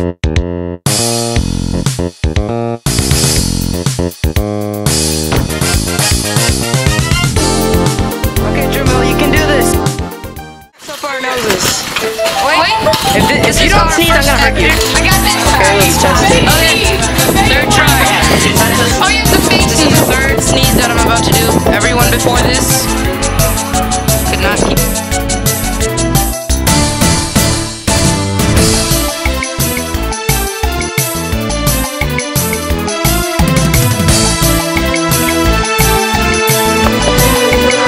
Okay, Dhrumil, you can do this. Up our noses. Wait. If you don't sneeze, I'm gonna hurt you. I got this. Okay, let's test it. Okay. Third try. Oh, you have to face This is the third sneeze that I'm about to do. Everyone before this could not keep.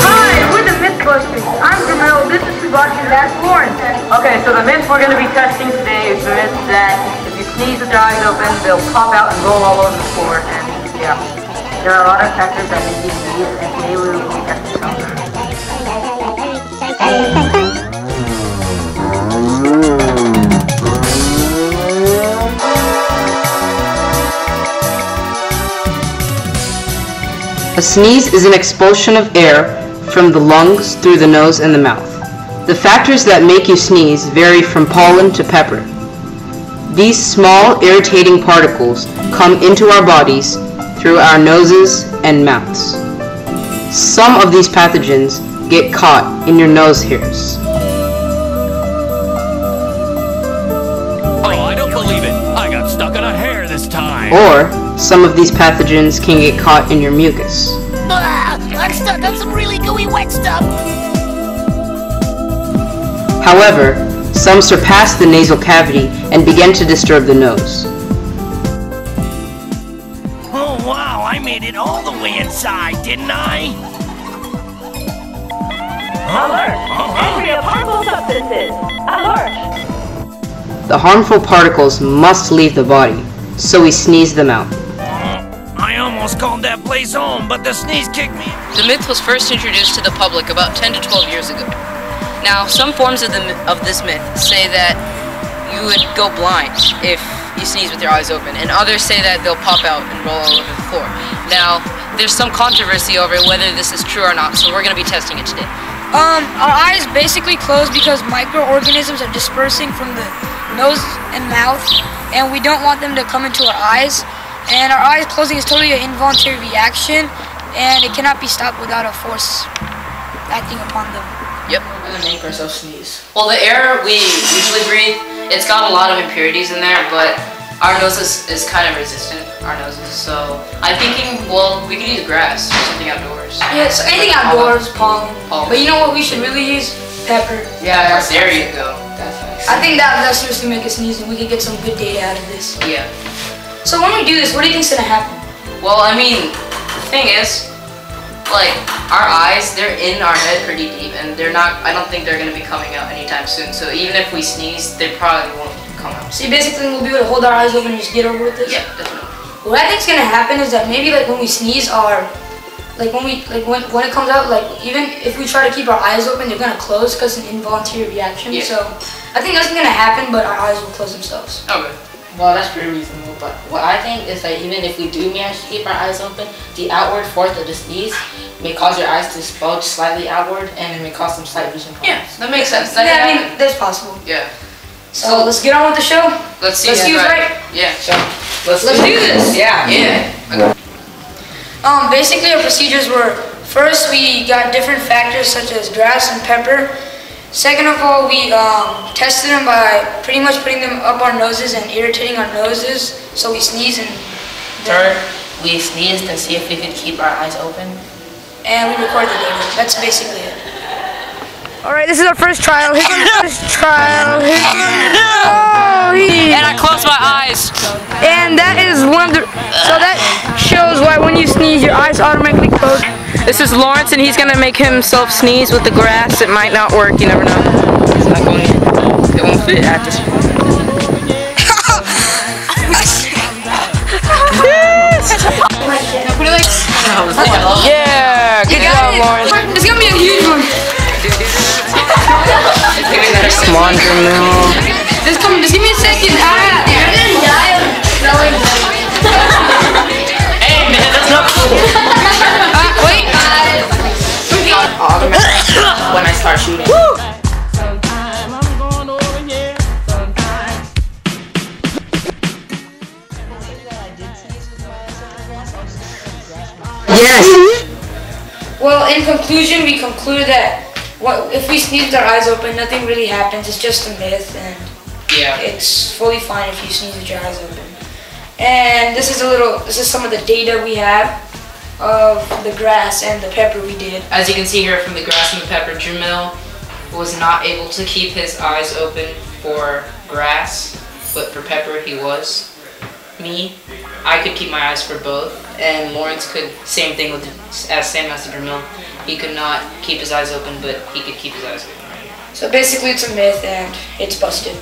Hi, we're the Mythbusters. I'm Dhrumil, this is Subhash, and that's Lauren. Okay, so the myth we're going to be testing today is the myth that if you sneeze with your eyes open, they'll pop out and roll all over the floor. And yeah, there are a lot of factors that make you sneeze, and today we will be testing some. A sneeze is an expulsion of air from the lungs through the nose and the mouth. The factors that make you sneeze vary from pollen to pepper. These small, irritating particles come into our bodies through our noses and mouths. Some of these pathogens get caught in your nose hairs. Oh, I don't believe it. I got stuck in a hair this time. Or some of these pathogens can get caught in your mucus. I'm stuck on some really gooey wet stuff. However, some surpass the nasal cavity and begin to disturb the nose. Oh wow, I made it all the way inside, didn't I? Entry of harmful substances. Alert! The harmful particles must leave the body, so we sneeze them out. I almost called that place home, but the sneeze kicked me. The myth was first introduced to the public about 10 to 12 years ago. Now, some forms of this myth say that you would go blind if you sneeze with your eyes open, and others say that they'll pop out and roll all over the floor. Now, there's some controversy over whether this is true or not, so we're going to be testing it today. Our eyes basically close because microorganisms are dispersing from the nose and mouth, and we don't want them to come into our eyes. And our eyes closing is totally an involuntary reaction, and it cannot be stopped without a force acting upon them. Yep. We're going to make ourselves sneeze. Well, the air we usually breathe, it's got a lot of impurities in there, but our nose is kind of resistant, our noses, so I'm thinking, well, we could use grass or something outdoors. Yeah, so anything outdoors, pollen. But you know what we should really use? Pepper. Yeah, there you go. That's nice. I think that would seriously make us sneeze, and we could get some good data out of this. Yeah. So when we do this, what do you think's gonna happen? Well, I mean, the thing is, like, our eyes, they're in our head pretty deep, and I don't think they're gonna be coming out anytime soon, so even if we sneeze, they probably won't come out. See, basically we'll be able to hold our eyes open and just get over with this? Yeah, definitely. What I think's gonna happen is that maybe like when we sneeze when it comes out, like even if we try to keep our eyes open, they're gonna close because it's an involuntary reaction. Yeah. So I think that's gonna happen, but our eyes will close themselves. Okay. Well, that's pretty reasonable, but what I think is that even if we do manage to keep our eyes open, the outward force of the sneeze may cause your eyes to bulge slightly outward, and it may cause some slight vision problems. Yeah, that makes sense. Yeah, I mean, that's possible. Yeah. So let's get on with the show. Let's see. Let's use right. Yeah. So, Let's do this. Yeah. Yeah. Okay. Basically our procedures were, first we got different factors such as grass and pepper. Second of all, we tested them by pretty much putting them up our noses and irritating our noses, so we sneeze and... Third, we sneezed and see if we could keep our eyes open. And we recorded the data. That's basically it. Alright, this is our first trial. Here's our first trial. And I closed my eyes. And that is one of the... So that shows why when you sneeze, your eyes automatically close. This is Lawrence, and he's gonna make himself sneeze with the grass. It might not work. You never know. It's not going. It won't fit at this. Yeah, good job, Lawrence. It's gonna be a huge one. Come on, Dhrumil. Just give me a second. You're gonna die of throwing. Hey, man, that's not cool. Wait. When I start shooting. Yes. Well, in conclusion, we conclude that if we sneeze with our eyes open, nothing really happens. It's just a myth, and Yeah. it's fully fine if you sneeze with your eyes open. And this is some of the data we have of the grass and the pepper we did. As you can see here from the grass and the pepper, Dhrumil was not able to keep his eyes open for grass, but for pepper he was. Me, I could keep my eyes for both, and Lawrence could, same thing with same as Dhrumil. He could not keep his eyes open, but he could keep his eyes open. So basically it's a myth and it's busted.